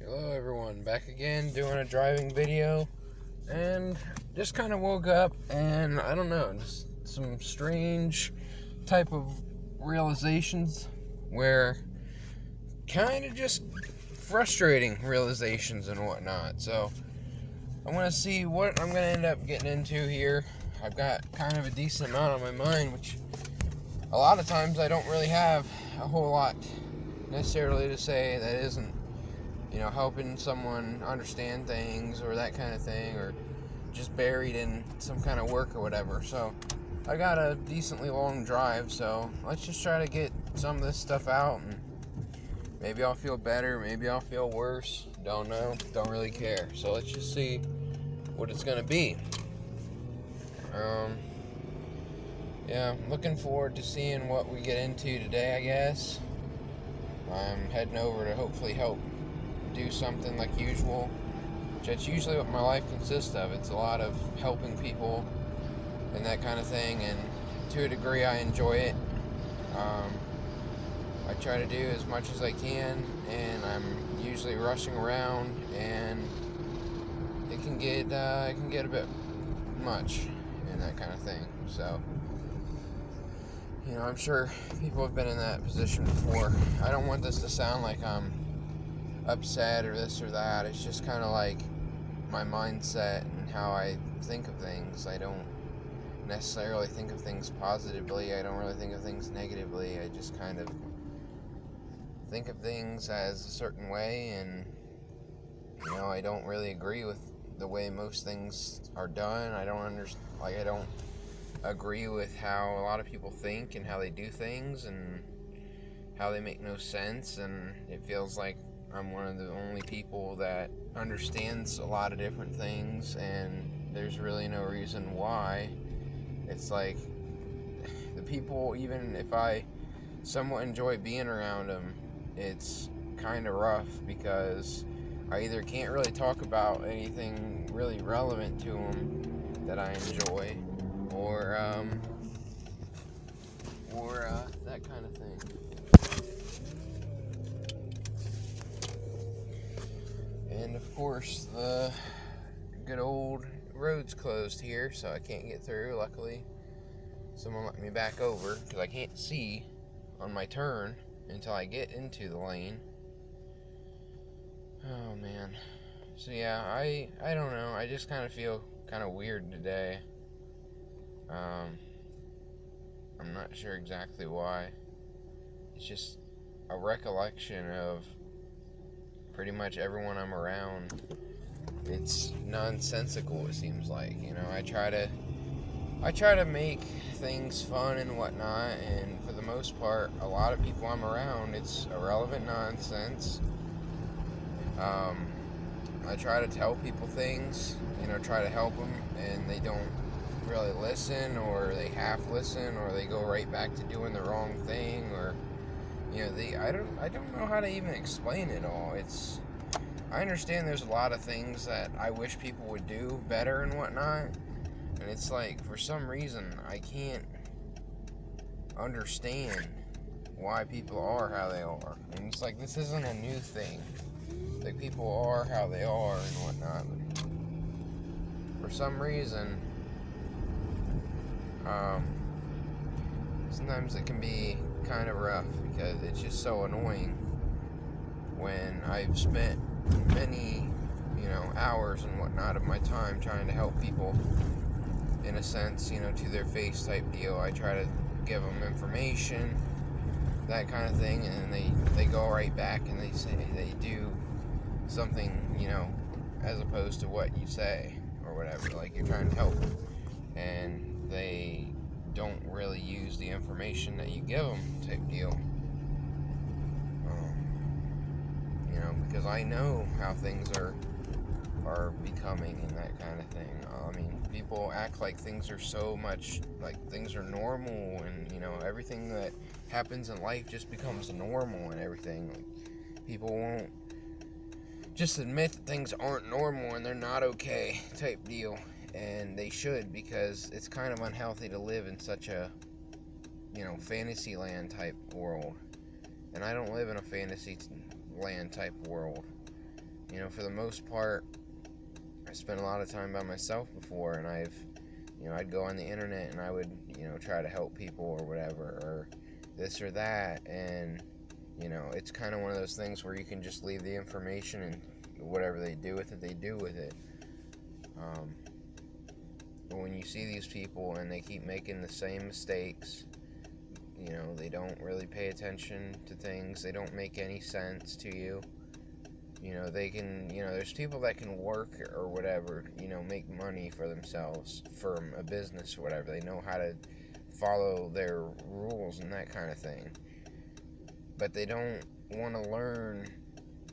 Hello everyone, back again doing a driving video, and just kind of woke up and I don't know, just some strange type of realizations where kind of just frustrating realizations and whatnot. So I want to see what I'm going to end up getting into here. I've got kind of a decent amount on my mind, which a lot of times I don't really have a whole lot necessarily to say that isn't helping someone understand things or that kind of thing, or just buried in some kind of work or whatever. So I got a decently long drive, so let's just try to get some of this stuff out, and maybe I'll feel better, maybe I'll feel worse, don't know, don't really care. So let's just see what it's gonna be. Yeah, I'm looking forward to seeing what we get into today, I guess. I'm heading over to hopefully help do something like usual. That's usually what my life consists of. It's a lot of helping people and that kind of thing, and to a degree I enjoy it. I try to do as much as I can, and I'm usually rushing around, and it can get a bit much and that kind of thing. So I'm sure people have been in that position before. I don't want this to sound like I'm upset or this or that. It's just kind of like my mindset and how I think of things. I don't necessarily think of things positively. I don't really think of things negatively. I just kind of think of things as a certain way, and I don't really agree with the way most things are done. I don't agree with how a lot of people think and how they do things and how they make no sense, and it feels like I'm one of the only people that understands a lot of different things, and there's really no reason why. It's like the people, even if I somewhat enjoy being around them, it's kind of rough because I either can't really talk about anything really relevant to them that I enjoy, or that kind of thing. And of course, the good old road's closed here, so I can't get through. Luckily, someone let me back over because I can't see on my turn until I get into the lane. Oh man. So yeah, I don't know. I just kind of feel kind of weird today. I'm not sure exactly why. It's just a recollection of pretty much everyone I'm around. It's nonsensical, it seems like. I try to make things fun and whatnot, and for the most part, a lot of people I'm around, it's irrelevant nonsense. I try to tell people things, try to help them, and they don't really listen, or they half listen, or they go right back to doing the wrong thing, or I don't know how to even explain it all. I understand there's a lot of things that I wish people would do better and whatnot, and it's like, for some reason, I can't understand why people are how they are. And it's like, this isn't a new thing. Like, people are how they are and whatnot, but for some reason, sometimes it can be kind of rough because it's just so annoying when I've spent many, hours and whatnot of my time trying to help people, in a sense, to their face type deal. I try to give them information, that kind of thing, and they go right back and they do something, as opposed to what you say or whatever. Like, you're trying to help them, and they don't really use the information that you give them type deal. Because I know how things are becoming and that kind of thing. I mean, people act like things are so much, like things are normal, and everything that happens in life just becomes normal and everything. Like, people won't just admit that things aren't normal and they're not okay type deal, and they should, because it's kind of unhealthy to live in such a fantasy land type world, and I don't live in a fantasy land type world. for the most part, I spent a lot of time by myself before, and I'd go on the internet and I would, try to help people or whatever, or this or that, and, it's kind of one of those things where you can just leave the information and whatever they do with it, they do with it. But when you see these people and they keep making the same mistakes, they don't really pay attention to things, they don't make any sense to you. They can, there's people that can work or whatever, make money for themselves from a business or whatever. They know how to follow their rules and that kind of thing. But they don't want to learn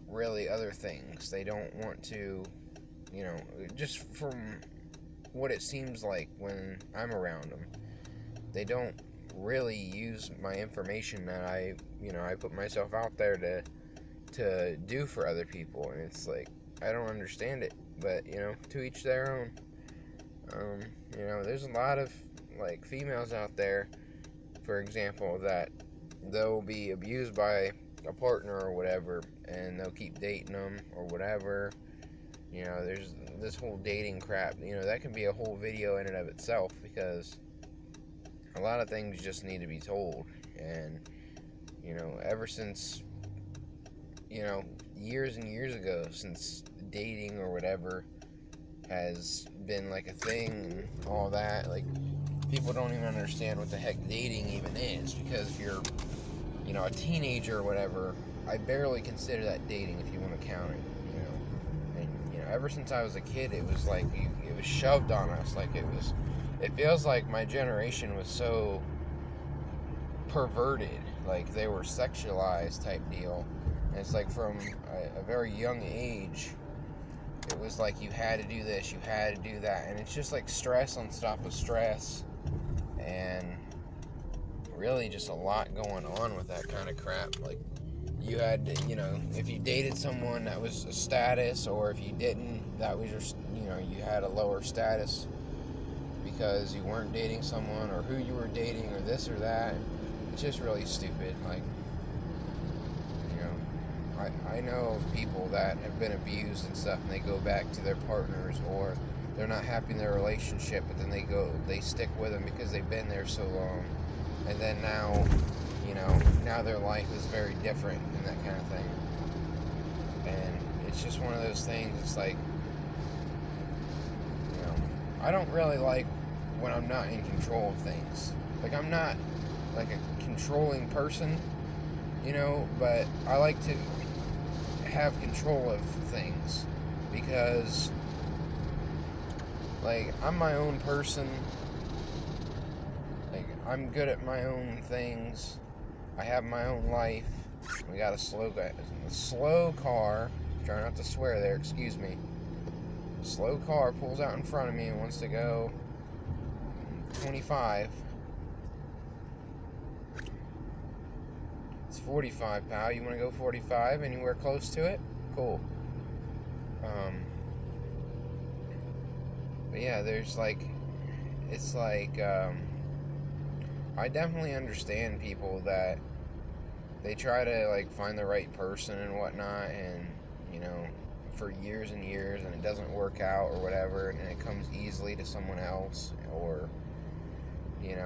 really other things. They don't want to, just from what it seems like when I'm around them, they don't really use my information that I put myself out there to do for other people. And it's like, I don't understand it, but to each their own. There's a lot of like females out there, for example, that they'll be abused by a partner or whatever, and they'll keep dating them or whatever. There's this whole dating crap, that can be a whole video in and of itself, because a lot of things just need to be told. And ever since years and years ago, since dating or whatever has been like a thing and all that, like, people don't even understand what the heck dating even is, because if you're a teenager or whatever, I barely consider that dating if you want to count it. And ever since I was a kid, it was like it was shoved on us. Like, it feels like my generation was so perverted, like they were sexualized type deal. And it's like from a very young age, it was like you had to do this, you had to do that, and it's just like stress on top of stress, and really just a lot going on with that kind of crap. Like, you had to, if you dated someone, that was a status, or if you didn't, that was your, you had a lower status because you weren't dating someone, or who you were dating, or this or that. It's just really stupid. Like, I know of people that have been abused and stuff, and they go back to their partners, or they're not happy in their relationship, but then they stick with them because they've been there so long, and then now, now their life is very different and that kind of thing. And it's just one of those things. It's like, I don't really like when I'm not in control of things. Like, I'm not like a controlling person, but I like to have control of things, because like, I'm my own person. Like, I'm good at my own things. I have my own life. We got a slow car. Try not to swear there, excuse me. Slow car pulls out in front of me and wants to go 25. It's 45, pal. You want to go 45? Anywhere close to it? Cool. But yeah, there's like, it's like, I definitely understand people that they try to like find the right person and whatnot, and for years and years, and it doesn't work out or whatever, and it comes easily to someone else, or you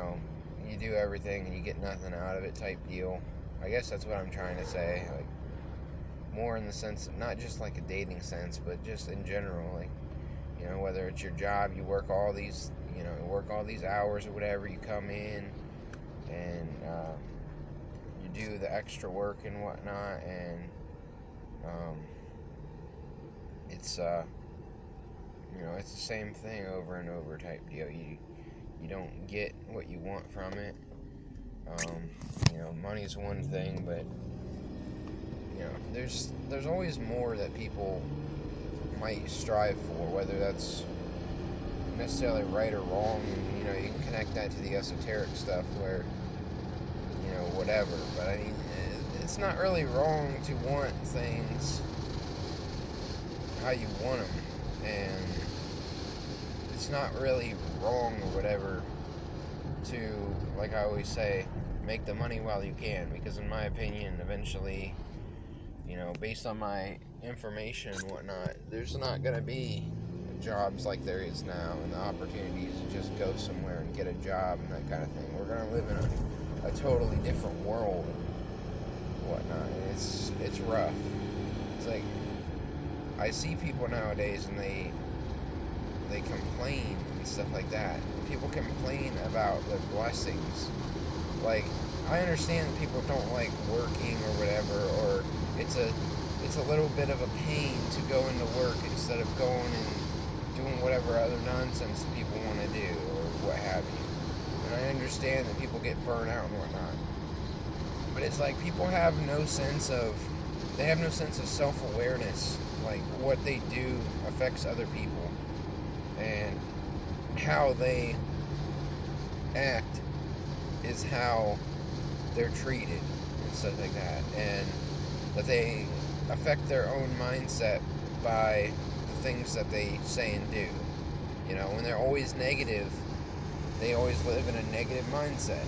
do everything and you get nothing out of it type deal. I guess that's what I'm trying to say, like, more in the sense of not just like a dating sense, but just in general, like, whether it's your job, you work all these hours or whatever, you come in and you do the extra work and whatnot, and it's it's the same thing over and over type deal. You don't get what you want from it. Money's one thing, but there's always more that people might strive for, whether that's necessarily right or wrong. And, you can connect that to the esoteric stuff where, whatever. But I mean, it's not really wrong to want things how you want them, and it's not really wrong or whatever to, like I always say, make the money while you can, because in my opinion, eventually based on my information and whatnot, there's not going to be jobs like there is now and the opportunities to just go somewhere and get a job and that kind of thing. We're going to live in a totally different world and whatnot. And it's rough. It's like, I see people nowadays and they complain and stuff like that. People complain about their blessings. Like, I understand that people don't like working or whatever, or it's a little bit of a pain to go into work instead of going and doing whatever other nonsense that people want to do or what have you. And I understand that people get burnt out and whatnot. But it's like people have no sense of self-awareness. Like, what they do affects other people and how they act is how they're treated and stuff like that, and that they affect their own mindset by the things that they say and do. When they're always negative, they always live in a negative mindset.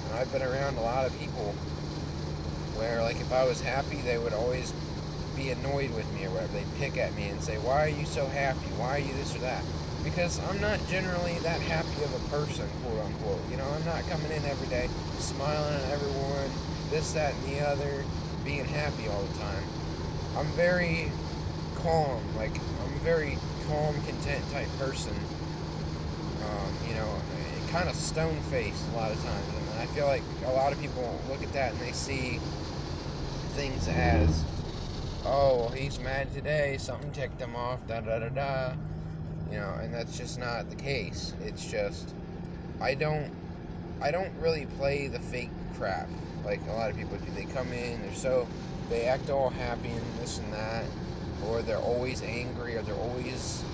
And I've been around a lot of people where, like, if I was happy, they would always be annoyed with me or whatever. They'd pick at me and say, why are you so happy? Why are you this or that? Because I'm not generally that happy of a person, quote unquote. I'm not coming in every day smiling at everyone, this, that, and the other, being happy all the time. I'm very calm. Like, I'm a very calm, content type person. Kind of stone-faced a lot of times. And I feel like a lot of people look at that and they see things as, oh, well, he's mad today, something ticked him off, da-da-da-da. And that's just not the case. It's just, I don't really play the fake crap like a lot of people do. They come in, they act all happy and this and that, or they're always angry, or they're always,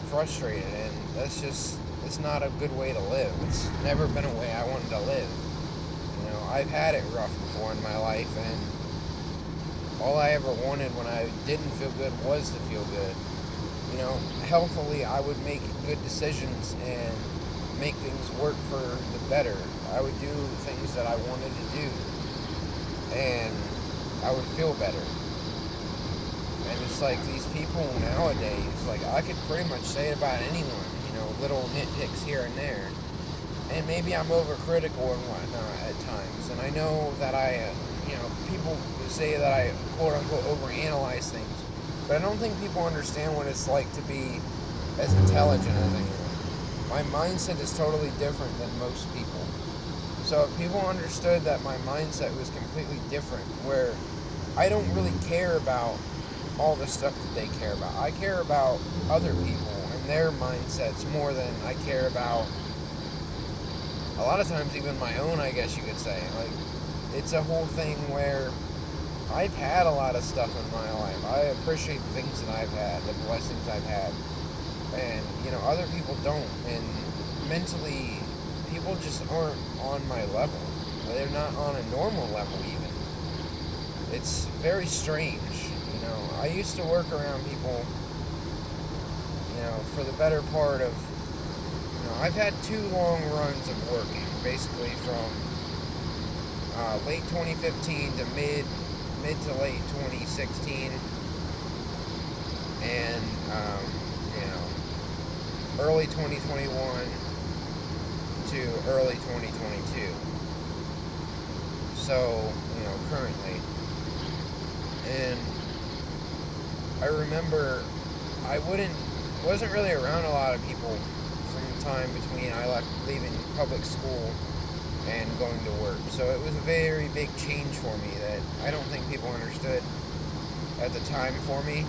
frustrated, and it's not a good way to live. It's never been a way I wanted to live. I've had it rough before in my life, and all I ever wanted when I didn't feel good was to feel good. Healthily, I would make good decisions and make things work for the better. I would do things that I wanted to do, and I would feel better. And it's like these people nowadays, like, I could pretty much say it about anyone, little nitpicks here and there. And maybe I'm overcritical and whatnot at times. And I know that people say that I, quote unquote, overanalyze things. But I don't think people understand what it's like to be as intelligent as I am. My mindset is totally different than most people. So if people understood that my mindset was completely different, where I don't really care about all the stuff that they care about. I care about other people and their mindsets more than I care about, a lot of times, even my own, I guess you could say. Like, it's a whole thing where I've had a lot of stuff in my life. I appreciate the things that I've had, the blessings I've had. And, other people don't. And mentally, people just aren't on my level. They're not on a normal level, even. It's very strange. I used to work around people, for the better part of, I've had 2 long runs of working, basically from late 2015 to mid to late 2016, and early 2021 to early 2022. So, currently. And I remember I wasn't really around a lot of people from the time between leaving public school and going to work. So it was a very big change for me that I don't think people understood at the time for me.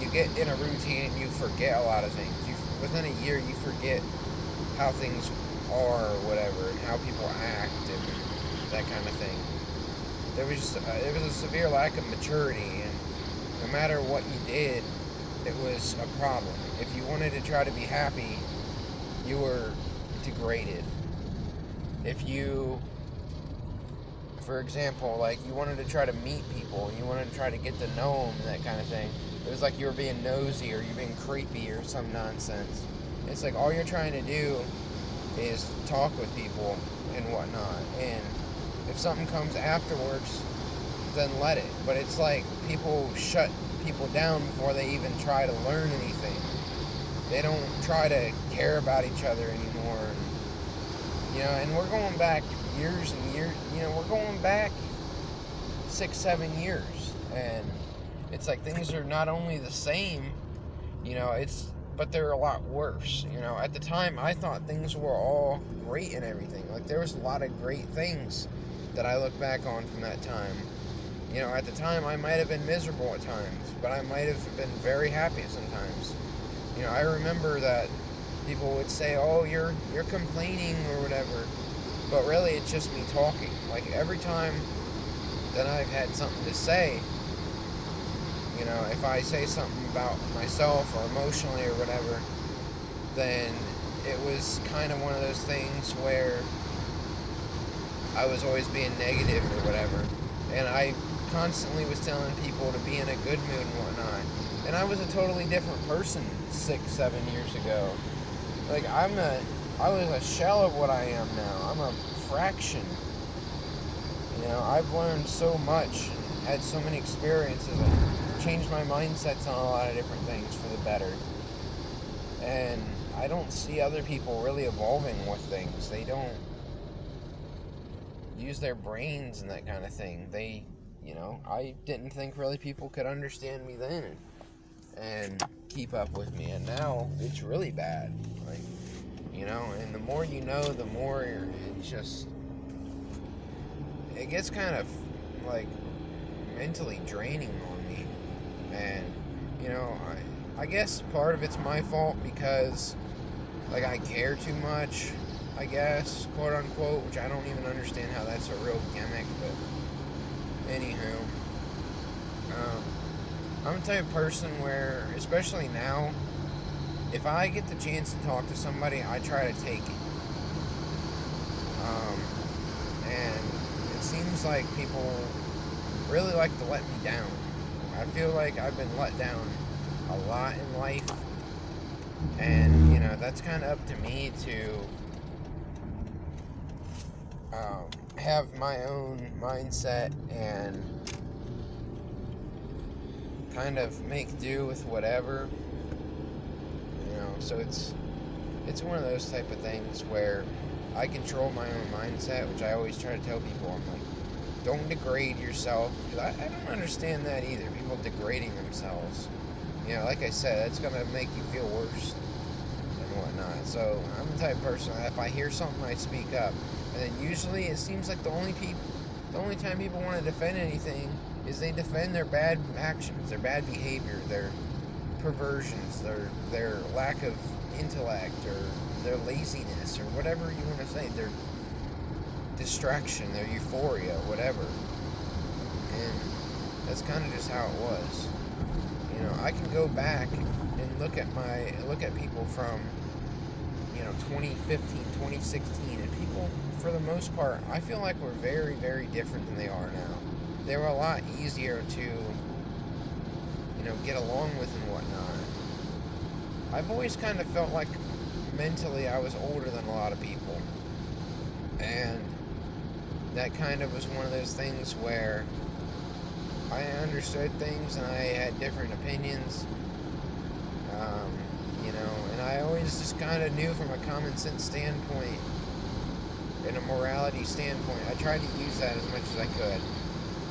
You get in a routine and you forget a lot of things. Within a year, you forget how things are or whatever, and how people act and that kind of thing. There was a severe lack of maturity, and no matter what you did, it was a problem. If you wanted to try to be happy, you were degraded. If you, for example, like, you wanted to try to meet people and you wanted to try to get to know them and that kind of thing, it was like you were being nosy or you're being creepy or some nonsense. It's like all you're trying to do is talk with people and whatnot, and if something comes afterwards, then let it. But it's like people shut people down before they even try to learn anything. They don't try to care about each other anymore. And we're going back years and years. We're going back 6-7 years, and it's like things are not only the same, but they're a lot worse. At the time, I thought things were all great and everything. Like, there was a lot of great things that I look back on from that time. At the time, I might have been miserable at times, but I might have been very happy sometimes. I remember that people would say, "Oh, you're complaining or whatever," but really, it's just me talking. Like, every time that I've had something to say, if I say something about myself or emotionally or whatever, then it was kind of one of those things where I was always being negative or whatever, and I constantly was telling people to be in a good mood and whatnot, and I was a totally different person 6-7 years ago. Like, I was a shell of what I am now. I'm a fraction. I've learned so much and had so many experiences and changed my mindsets on a lot of different things for the better. And I don't see other people really evolving with things. They don't use their brains and that kind of thing. I didn't think really people could understand me then and keep up with me. And now it's really bad. Like, and the more you know, the more it gets kind of like mentally draining on me. And I guess part of it's my fault because like I care too much, I guess, quote unquote, which I don't even understand how that's a real gimmick. But anywho, I'm the type of person where, especially now, if I get the chance to talk to somebody, I try to take it. And it seems like people really like to let me down. I feel like I've been let down a lot in life. And, that's kind of up to me to have my own mindset and kind of make do with whatever. So it's one of those type of things where I control my own mindset, which I always try to tell people. I'm like, don't degrade yourself, because I don't understand that either. People degrading themselves. Like I said, that's gonna make you feel worse and whatnot. So I'm the type of person that if I hear something, I speak up. And then usually it seems like the only time people want to defend anything is they defend their bad actions, their bad behavior, their perversions, their lack of intellect, or their laziness, or whatever you want to say, their distraction, their euphoria, whatever. And that's kind of just how it was. I can go back and look at people from 2015, 2016, and people, for the most part, I feel like we're very, very different than they are now. They were a lot easier to get along with and whatnot. I've always kind of felt like mentally I was older than a lot of people, and that kind of was one of those things where I understood things and I had different opinions, and I always just kind of knew from a common sense standpoint and a morality standpoint. I tried to use that as much as I could.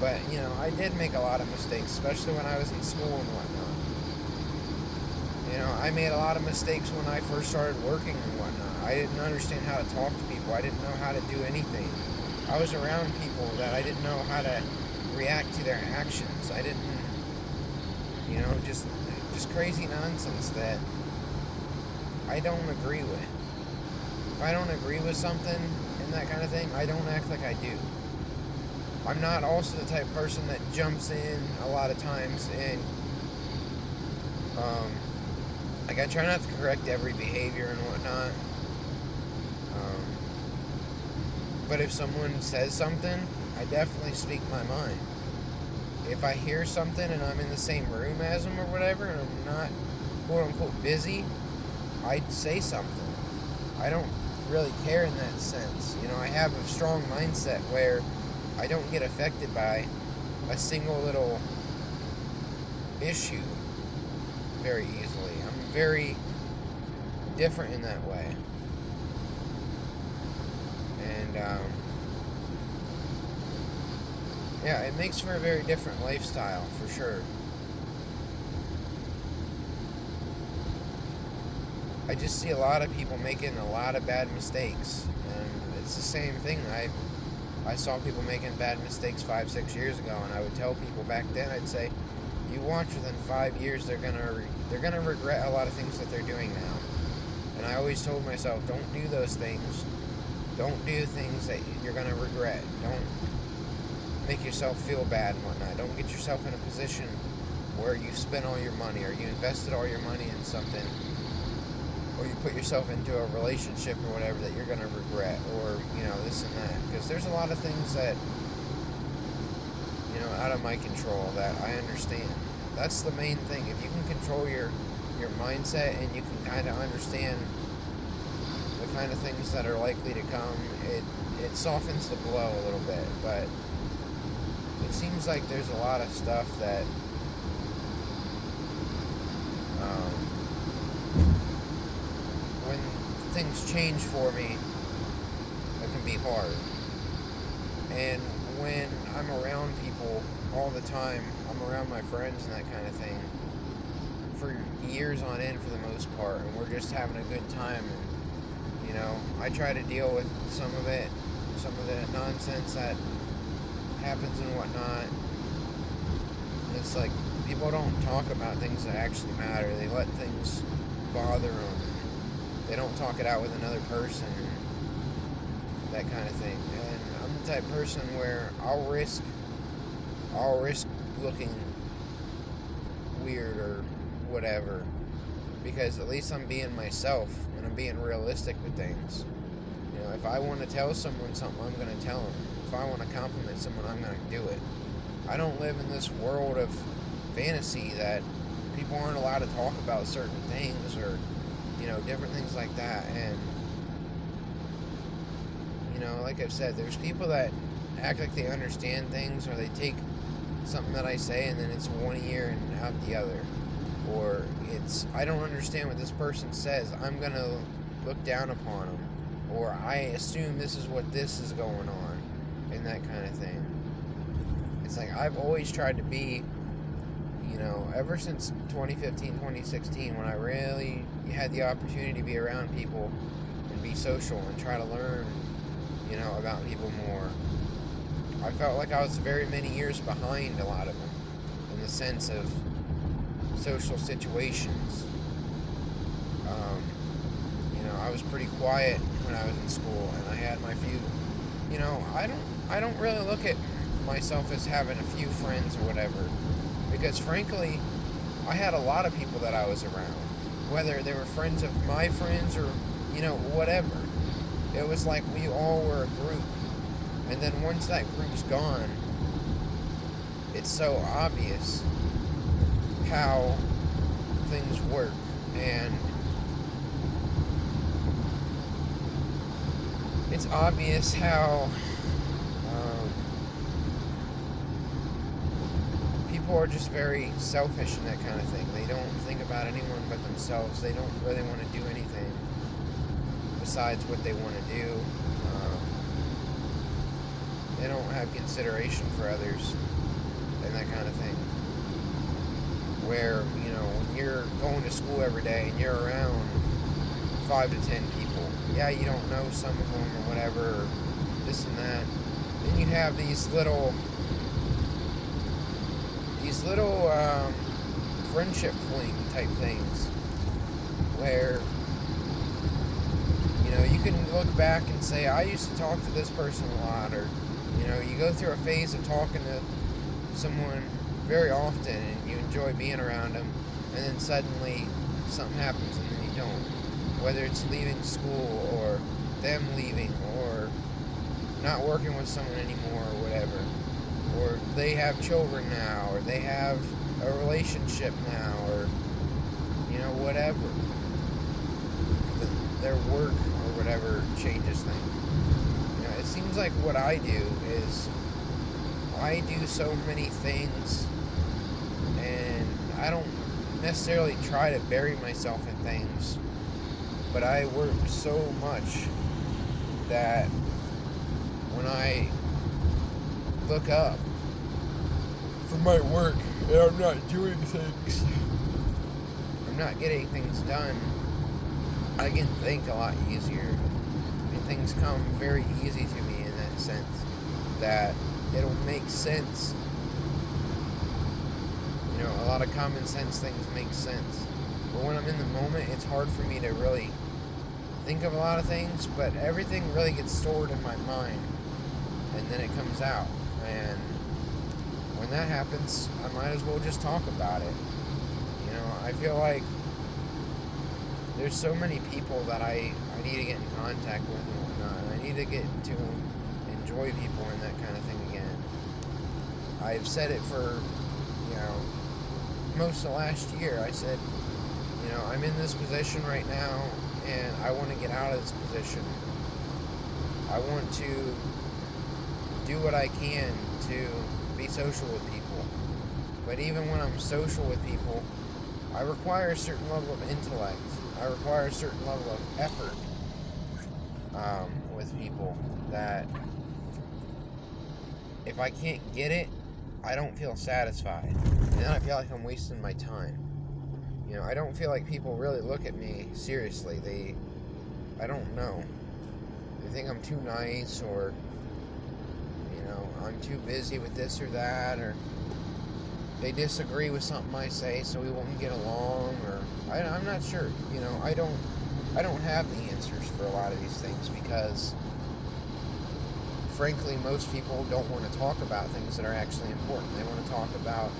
But, I did make a lot of mistakes, especially when I was in school and whatnot. I made a lot of mistakes when I first started working and whatnot. I didn't understand how to talk to people. I didn't know how to do anything. I was around people that I didn't know how to react to their actions. I didn't, just crazy nonsense that I don't agree with. If I don't agree with something and that kind of thing, I don't act like I do. I'm not also the type of person that jumps in a lot of times and, I try not to correct every behavior and whatnot. But if someone says something, I definitely speak my mind. If I hear something and I'm in the same room as them or whatever, and I'm not, quote unquote, busy, I'd say something. I don't really care in that sense. I have a strong mindset where I don't get affected by a single little issue very easily. I'm very different in that way. And, yeah, it makes for a very different lifestyle, for sure. I just see a lot of people making a lot of bad mistakes. And it's the same thing. I saw people making bad mistakes 5-6 years ago, and I would tell people back then, I'd say, you watch within 5 years, they're gonna regret a lot of things that they're doing now. And I always told myself, don't do those things. Don't do things that you're gonna regret. Don't make yourself feel bad and whatnot. Don't get yourself in a position where you spent all your money, or you invested all your money in something, or you put yourself into a relationship or whatever that you're going to regret, or, this and that. Because there's a lot of things that, out of my control that I understand. That's the main thing. If you can control your mindset, and you can kind of understand the kind of things that are likely to come, it softens the blow a little bit. But it seems like there's a lot of stuff that when things change for me, it can be hard. And when I'm around people all the time, I'm around my friends and that kind of thing for years on end for the most part, and we're just having a good time. And, I try to deal with some of it, some of the nonsense that happens and whatnot. It's like people don't talk about things that actually matter. They let things bother them. They don't talk it out with another person, that kind of thing. And I'm the type of person where I'll risk looking weird or whatever, because at least I'm being myself and I'm being realistic with things. If I want to tell someone something, I'm going to tell them. If I want to compliment someone, I'm going to do it. I don't live in this world of fantasy that people aren't allowed to talk about certain things, or different things like that. And like I've said, there's people that act like they understand things, or they take something that I say and then it's one ear and out the other, or it's, I don't understand what this person says, I'm gonna look down upon them, or I assume this is what this is going on, and that kind of thing. It's like I've always tried to be, ever since 2015, 2016, when I really had the opportunity to be around people and be social and try to learn, about people more. I felt like I was very many years behind a lot of them in the sense of social situations. I was pretty quiet when I was in school, and I had my few, I don't really look at myself as having a few friends or whatever, because frankly, I had a lot of people that I was around, whether they were friends of my friends or, whatever. It was like we all were a group, and then once that group's gone, it's so obvious how things work, and it's obvious how people are just very selfish and that kind of thing. They don't think about anyone but themselves. They don't really want to do anything besides what they want to do. They don't have consideration for others and that kind of thing. Where, when you're going to school every day and you're around 5 to 10 people, yeah, you don't know some of them or whatever, or this and that. Then you have these little friendship fling type things where, you can look back and say, I used to talk to this person a lot, or, you go through a phase of talking to someone very often and you enjoy being around them, and then suddenly something happens and then you don't. Whether it's leaving school, or them leaving, or not working with someone anymore, or whatever. Or they have children now, or they have a relationship now, or, whatever. Their work or whatever changes things. It seems like what I do is, I do so many things, and I don't necessarily try to bury myself in things, but I work so much that when I look up from my work and I'm not doing things, I'm not getting things done, I can think a lot easier. And things come very easy to me in that sense, that it'll make sense. You know, a lot of common sense things make sense. But when I'm in the moment, it's hard for me to really think of a lot of things, but everything really gets stored in my mind, and then it comes out. And when that happens, I might as well just talk about it. You know, I feel like there's so many people that I need to get in contact with and whatnot, and I need to get to enjoy people and that kind of thing again. I've said it for, you know, most of last year. I said, you know, I'm in this position right now, and I want to get out of this position. I want to do what I can to be social with people. But even when I'm social with people, I require a certain level of intellect. I require a certain level of effort with people, that if I can't get it, I don't feel satisfied. And then I feel like I'm wasting my time. You know, I don't feel like people really look at me seriously. I don't know. They think I'm too nice, or, you know, I'm too busy with this or that, or they disagree with something I say, so we won't get along, or I'm not sure. You know, I don't have the answers for a lot of these things, because frankly, most people don't want to talk about things that are actually important. They want to talk about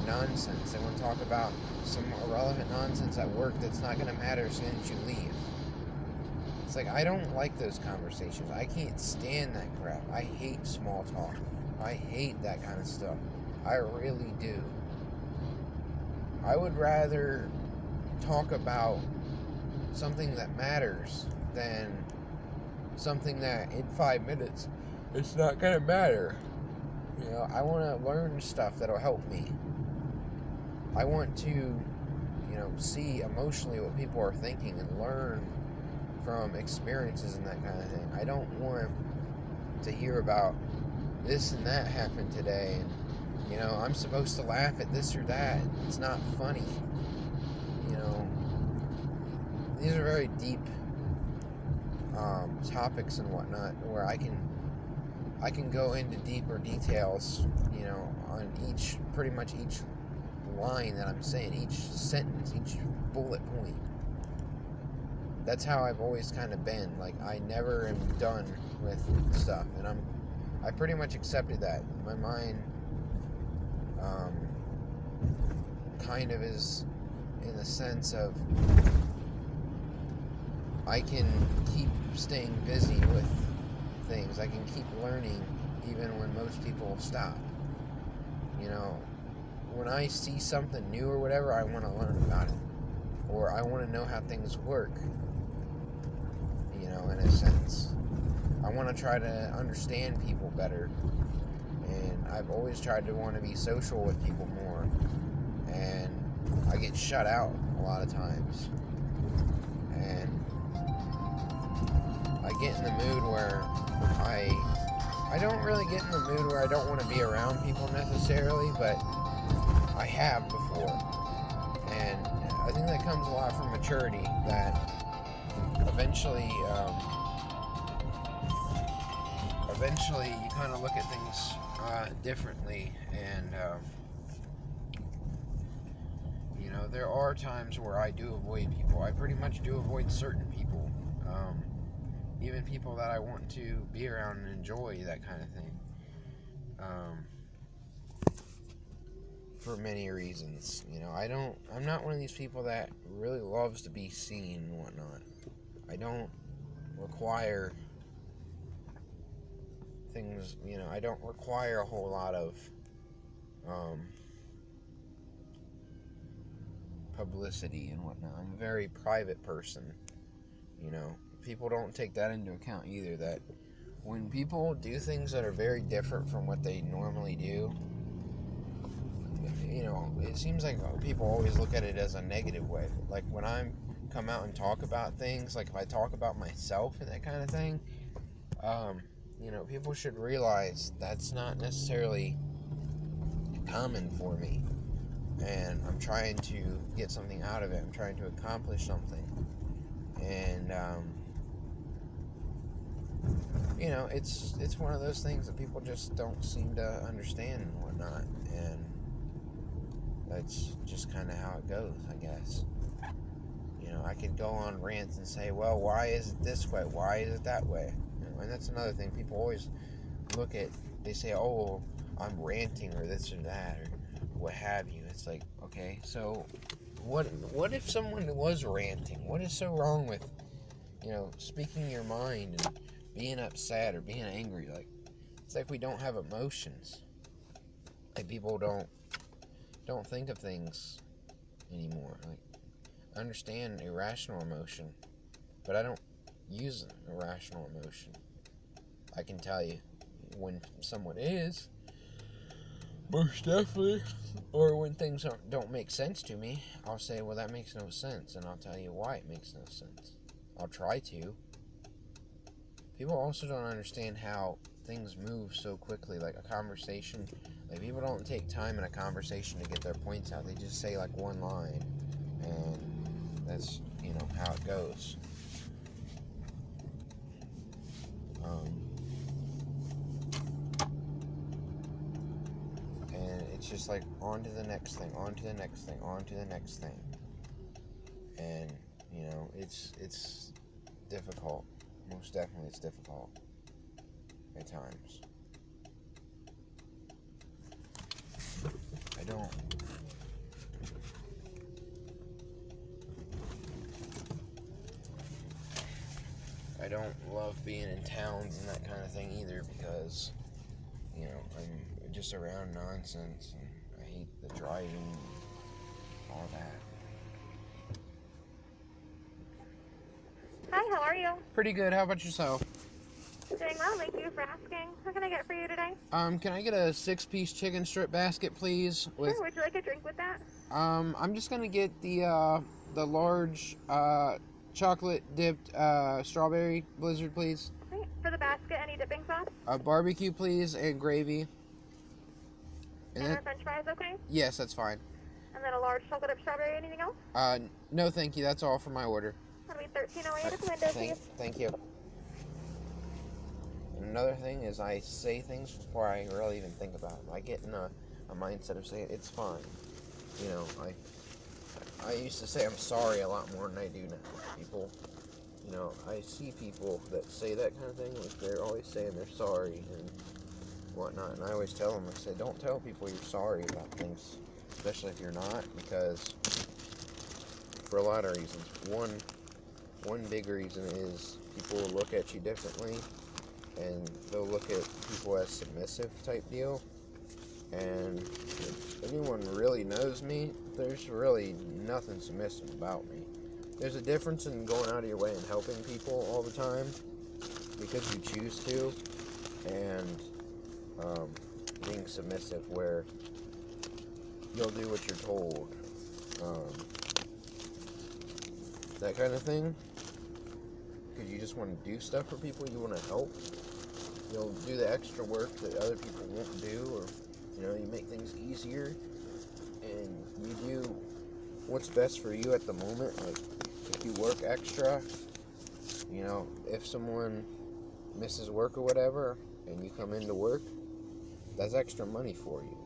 nonsense. They want to talk about some irrelevant nonsense at work that's not going to matter as soon as you leave. It's like, I don't like those conversations. I can't stand that crap. I hate small talk. I hate that kind of stuff. I really do. I would rather talk about something that matters than something that in 5 minutes it's not going to matter. You know, I want to learn stuff that'll help me. I want to, you know, see emotionally what people are thinking and learn from experiences and that kind of thing. I don't want to hear about this and that happened today, and, you know, I'm supposed to laugh at this or that. It's not funny. You know, these are very deep topics and whatnot, where I can go into deeper details, you know, on pretty much each line that I'm saying, each sentence, each bullet point. That's how I've always kind of been. Like, I never am done with stuff, and I pretty much accepted that. My mind kind of is in the sense of I can keep staying busy with things. I can keep learning even when most people stop. You know, when I see something new or whatever, I want to learn about it, or I want to know how things work. You know, in a sense, I want to try to understand people better, and I've always tried to want to be social with people more, and I get shut out a lot of times, and I get in the mood where I don't really get in the mood where I don't want to be around people necessarily, but I have before. And I think that comes a lot from maturity, that eventually you kind of look at things differently, and you know, there are times where I do avoid people. I pretty much do avoid certain people. Even people that I want to be around and enjoy, that kind of thing. For many reasons. You know, I'm not one of these people that really loves to be seen and whatnot. I don't require things, you know, I don't require a whole lot of publicity and whatnot. I'm a very private person, you know. People don't take that into account either, that when people do things that are very different from what they normally do, you know, it seems like people always look at it as a negative way. Like when I come out and talk about things, like if I talk about myself and that kind of thing, you know, people should realize that's not necessarily common for me. And I'm trying to get something out of it. I'm trying to accomplish something. And, you know, it's one of those things that people just don't seem to understand and whatnot. And that's just kind of how it goes, I guess. You know, I could go on rants and say, well, why is it this way? Why is it that way? You know, and that's another thing. People always look at, they say, oh, I'm ranting or this or that or what have you. It's like, okay, so what if someone was ranting? What is so wrong with, you know, speaking your mind and being upset or being angry? Like, it's like we don't have emotions. Like people don't think of things anymore. Like, I understand irrational emotion, but I don't use irrational emotion. I can tell you when someone is, most definitely, or when things don't make sense to me, I'll say, well, that makes no sense, and I'll tell you why it makes no sense. I'll try to. People also don't understand how things move so quickly, like a conversation. Like, people don't take time in a conversation to get their points out. They just say, like, one line, and that's, you know, how it goes. And it's just like, on to the next thing, on to the next thing, on to the next thing. And, you know, it's difficult. Most definitely it's difficult at times. I don't love being in towns and that kind of thing either, because, you know, I'm just around nonsense and I hate the driving and all that. Hi, how are you? Pretty good. How about yourself? Doing well, thank you for asking. What can I get for you today? Can I get a 6-piece chicken strip basket, please? Sure, would you like a drink with that? I'm just gonna get the large chocolate dipped strawberry blizzard, please. Right. For the basket, any dipping sauce? Barbecue, please, and gravy. And our french fries, okay? Yes, that's fine. And then a large chocolate dip strawberry, anything else? No, thank you. That's all for my order. That'll be $13.08 at the window, please. Thank you. Another thing is I say things before I really even think about them. I get in a mindset of saying it's fine. You know, I used to say I'm sorry a lot more than I do now. People, you know, I see people that say that kind of thing, like they're always saying they're sorry and whatnot, and I always tell them, I say, don't tell people you're sorry about things, especially if you're not, because for a lot of reasons. One big reason is people will look at you differently, and they'll look at people as submissive type deal. And if anyone really knows me, there's really nothing submissive about me. There's a difference in going out of your way and helping people all the time because you choose to, and being submissive where you'll do what you're told. That kind of thing. Because you just want to do stuff for people, you want to help. You'll do the extra work that other people won't do, or, you know, you make things easier, and you do what's best for you at the moment. Like, if you work extra, you know, if someone misses work or whatever, and you come into work, that's extra money for you.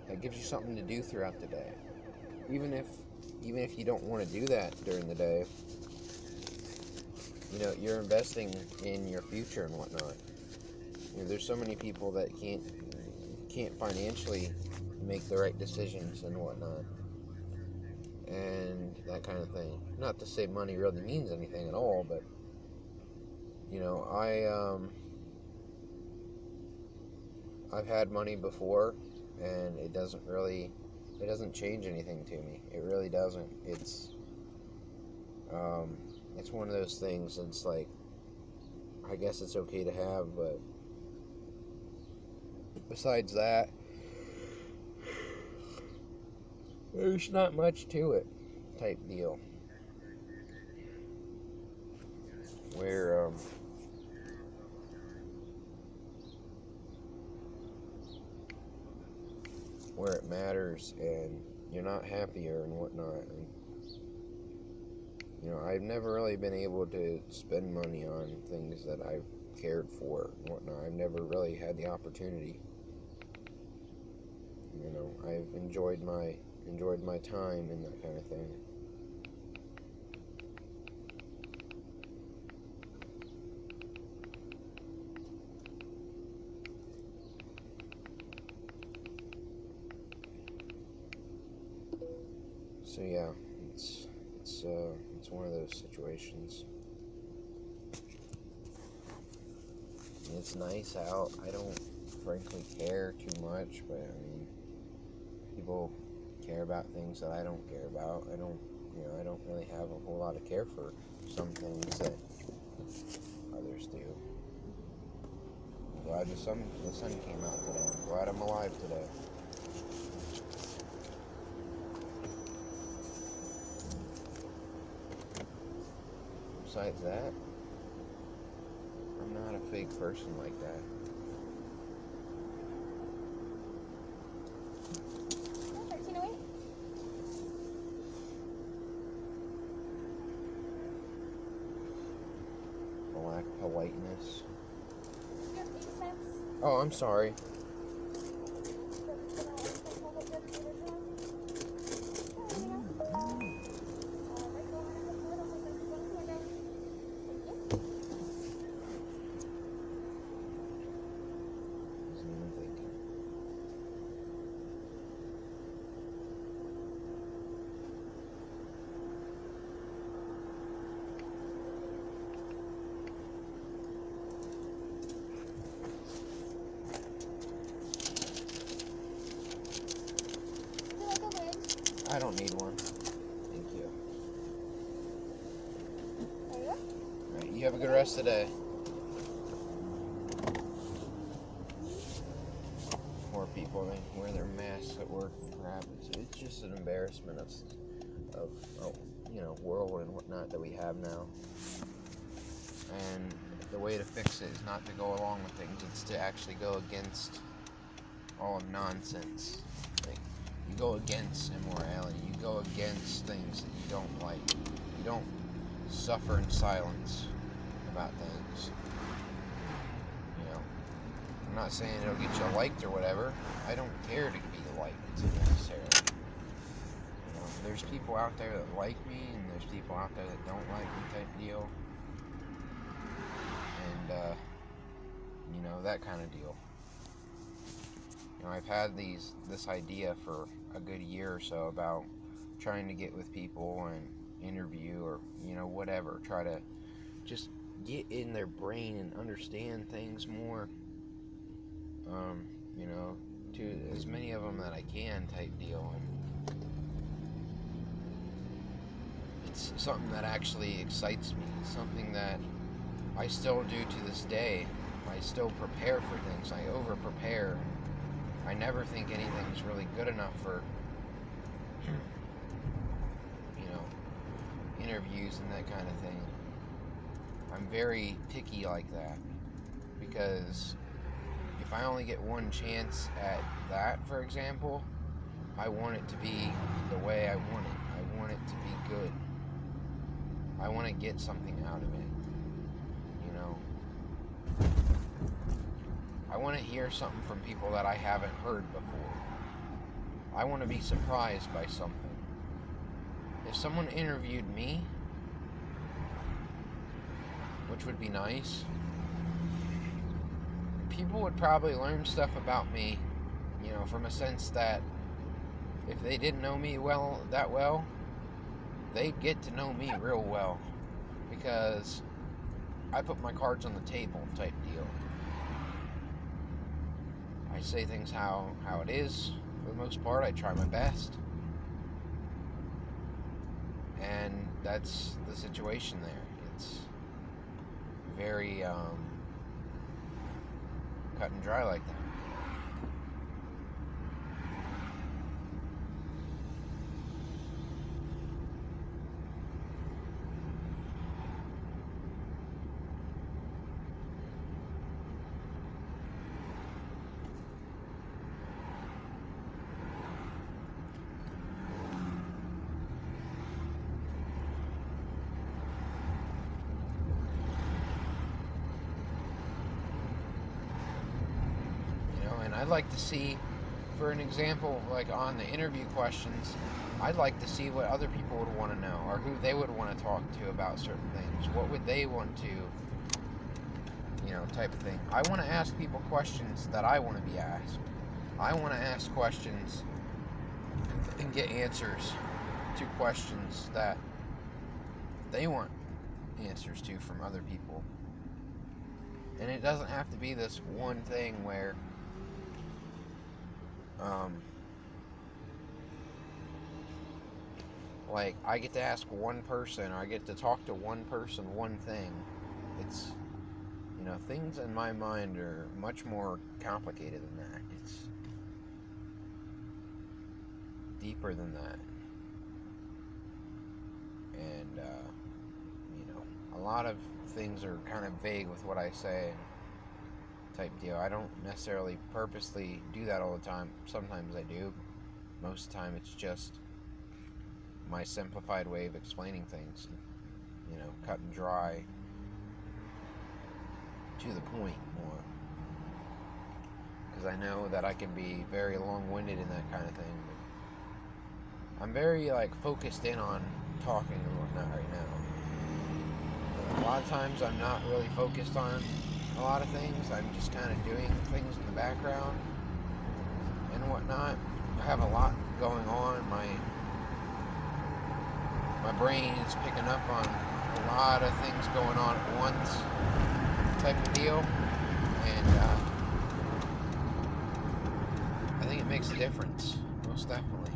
That gives you something to do throughout the day. Even if you don't want to do that during the day, you know, you're investing in your future and whatnot. You know, there's so many people that can't financially make the right decisions and whatnot, and that kind of thing. Not to say money really means anything at all, but, you know, I've had money before, and it doesn't change anything to me. It really doesn't. It's one of those things. It's like, I guess it's okay to have, but besides that, there's not much to it, type deal. Where it matters and you're not happier and whatnot. And, I've never really been able to spend money on things that I've cared for and whatnot. I've never really had the opportunity. I've enjoyed my time and that kind of thing. So yeah, it's one of those situations. It's nice out. I don't frankly care too much, but I mean, people care about things that I don't care about. I don't really have a whole lot of care for some things that others do. I'm glad the sun came out today. I'm glad I'm alive today. Besides that, I'm not a fake person like that. A lack of politeness. Oh, I'm sorry. I don't need one. Thank you. There you go. Alright, you have a good rest of the day. More people, they wear their masks at work and crap. It's just an embarrassment of world and whatnot that we have now. And the way to fix it is not to go along with things, it's to actually go against all of nonsense. You go against immorality. You go against things that you don't like. You don't suffer in silence about things. I'm not saying it'll get you liked or whatever. I don't care to be liked necessarily. There's people out there that like me, and there's people out there that don't like me type deal. And, that kind of deal. I've had this idea for a good year or so about trying to get with people and interview or, whatever. Try to just get in their brain and understand things more. To as many of them that I can type deal. And it's something that actually excites me. It's something that I still do to this day. I still prepare for things. I over-prepare. I never think anything's really good enough for, interviews and that kind of thing. I'm very picky like that, because if I only get one chance at that, for example, I want it to be the way I want it. I want it to be good. I want to get something out of it. I want to hear something from people that I haven't heard before. I want to be surprised by something. If someone interviewed me, which would be nice, people would probably learn stuff about me, from a sense that if they didn't know me that well, they'd get to know me real well, because I put my cards on the table type deal. I say things how it is. For the most part, I try my best. And that's the situation there. It's very cut and dry like that. And I'd like to see, for an example, like on the interview questions, I'd like to see what other people would want to know, or who they would want to talk to about certain things. What would they want to, type of thing. I want to ask people questions that I want to be asked. I want to ask questions and get answers to questions that they want answers to from other people. And it doesn't have to be this one thing where like I get to ask one person, or I get to talk to one person, one thing. It's, things in my mind are much more complicated than that. It's deeper than that. And, a lot of things are kind of vague with what I say, type deal. I don't necessarily purposely do that all the time. Sometimes I do. Most of the time it's just my simplified way of explaining things. Cut and dry, to the point more. Because I know that I can be very long-winded in that kind of thing. But I'm very, focused in on talking and whatnot right now. A lot of times I'm not really focused on a lot of things. I'm just kind of doing things in the background and whatnot. I have a lot going on. My brain is picking up on a lot of things going on at once, type of deal. And I think it makes a difference, most definitely.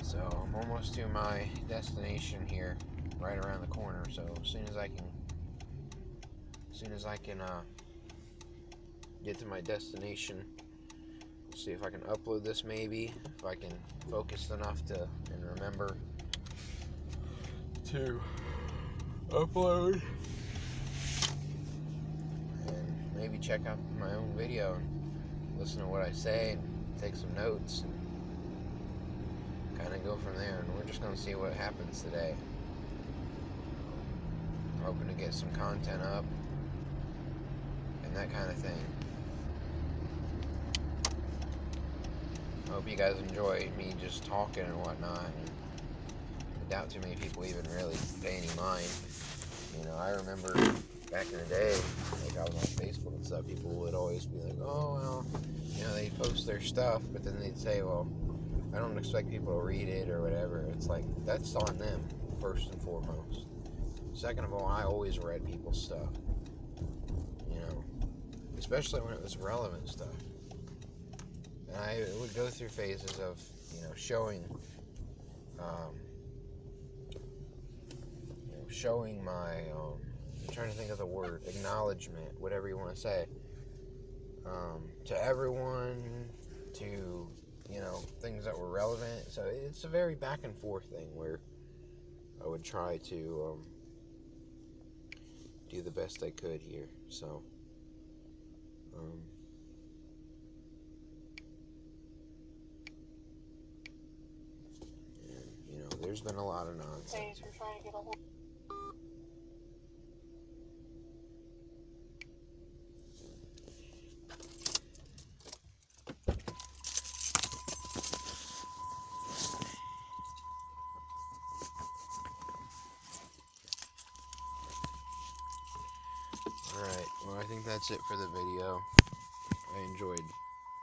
So I'm almost to my destination here, right around the corner. So as soon as I can get to my destination, see if I can upload this, maybe if I can focus enough to and remember to upload, and maybe check out my own video and listen to what I say and take some notes and kind of go from there. And we're just going to see what happens today. I'm hoping to get some content up and that kind of thing. I hope you guys enjoy me just talking and whatnot. And I doubt too many people even really pay any mind. I remember back in the day, I was on Facebook and stuff, people would always be like, oh, well, they post their stuff, but then they'd say, well, I don't expect people to read it or whatever. It's like, that's on them, first and foremost. Second of all, I always read people's stuff, especially when it was relevant stuff. And I would go through phases of, showing my, I'm trying to think of the word, acknowledgement, whatever you want to say, to everyone, to, things that were relevant. So it's a very back and forth thing where I would try to do the best I could here. So, there's been a lot of nonsense. Alright, well, I think that's it for the video. I enjoyed